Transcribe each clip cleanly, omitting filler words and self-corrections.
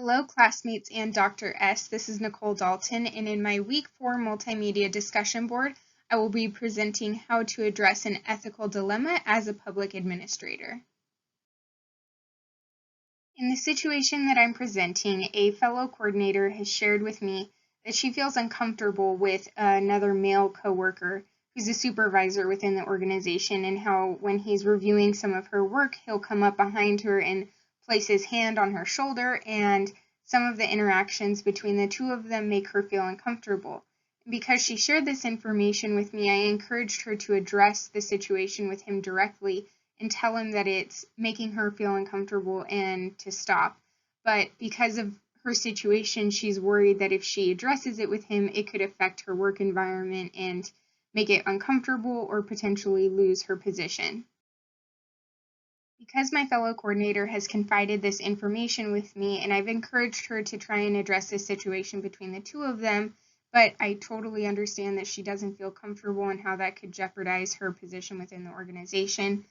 Hello, classmates and Dr. S. This is Nicole Dalton, and in my Week 4 Multimedia Discussion Board, I will be presenting how to address an ethical dilemma as a public administrator. In the situation that I'm presenting, a fellow coordinator has shared with me that she feels uncomfortable with another male coworker who's a supervisor within the organization, and how when he's reviewing some of her work, he'll come up behind her and place his hand on her shoulder, and some of the interactions between the two of them make her feel uncomfortable. Because she shared this information with me, I encouraged her to address the situation with him directly and tell him that it's making her feel uncomfortable and to stop. But because of her situation, she's worried that if she addresses it with him, it could affect her work environment and make it uncomfortable or potentially lose her position. Because my fellow coordinator has confided this information with me, and I've encouraged her to try and address this situation between the two of them, but I totally understand that she doesn't feel comfortable and how that could jeopardize her position within the organization.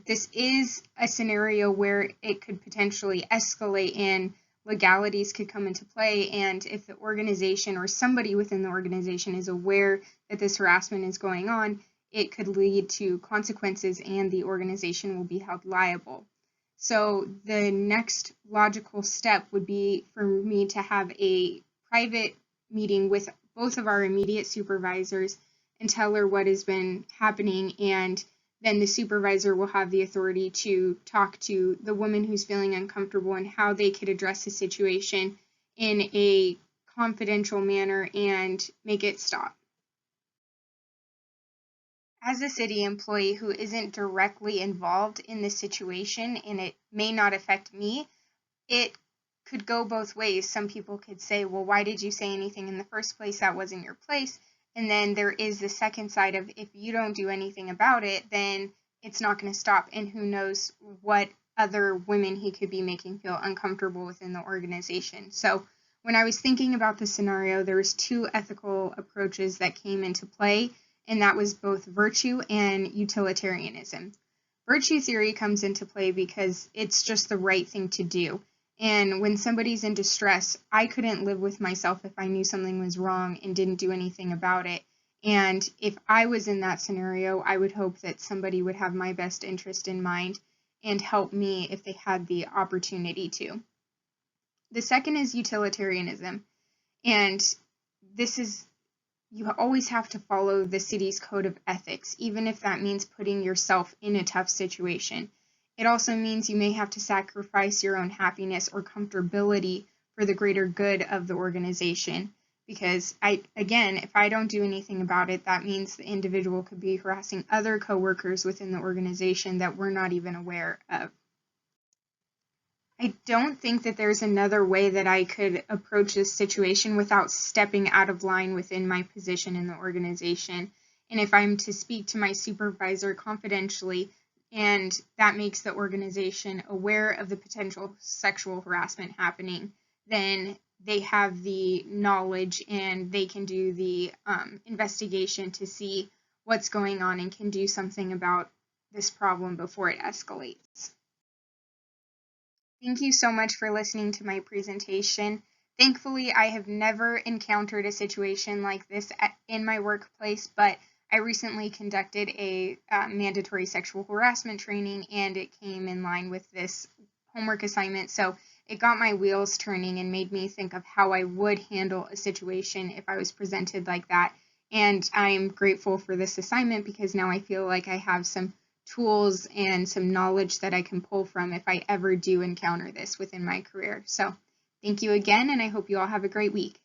This is a scenario where it could potentially escalate and legalities could come into play, and if the organization or somebody within the organization is aware that this harassment is going on, it could lead to consequences and the organization will be held liable. So the next logical step would be for me to have a private meeting with both of our immediate supervisors and tell her what has been happening, and then the supervisor will have the authority to talk to the woman who's feeling uncomfortable and how they could address the situation in a confidential manner and make it stop. As a city employee who isn't directly involved in this situation, and it may not affect me, it could go both ways. Some people could say, well, why did you say anything in the first place? That wasn't your place. And then there is the second side of, if you don't do anything about it, then it's not going to stop. And who knows what other women he could be making feel uncomfortable within the organization. So when I was thinking about the scenario, there was two ethical approaches that came into play, and that was both virtue and utilitarianism. Virtue theory comes into play because it's just the right thing to do. And when somebody's in distress, I couldn't live with myself if I knew something was wrong and didn't do anything about it. And if I was in that scenario, I would hope that somebody would have my best interest in mind and help me if they had the opportunity to. The second is utilitarianism. And this is, you always have to follow the city's code of ethics, even if that means putting yourself in a tough situation. It also means you may have to sacrifice your own happiness or comfortability for the greater good of the organization. Because if I don't do anything about it, that means the individual could be harassing other coworkers within the organization that we're not even aware of. I don't think that there's another way that I could approach this situation without stepping out of line within my position in the organization. And if I'm to speak to my supervisor confidentially, and that makes the organization aware of the potential sexual harassment happening, then they have the knowledge and they can do the investigation to see what's going on and can do something about this problem before it escalates. Thank you so much for listening to my presentation. Thankfully, I have never encountered a situation like this in my workplace, but I recently conducted a mandatory sexual harassment training, and it came in line with this homework assignment. So it got my wheels turning and made me think of how I would handle a situation if I was presented like that. And I'm grateful for this assignment because now I feel like I have some tools and some knowledge that I can pull from if I ever do encounter this within my career. So thank you again, and I hope you all have a great week.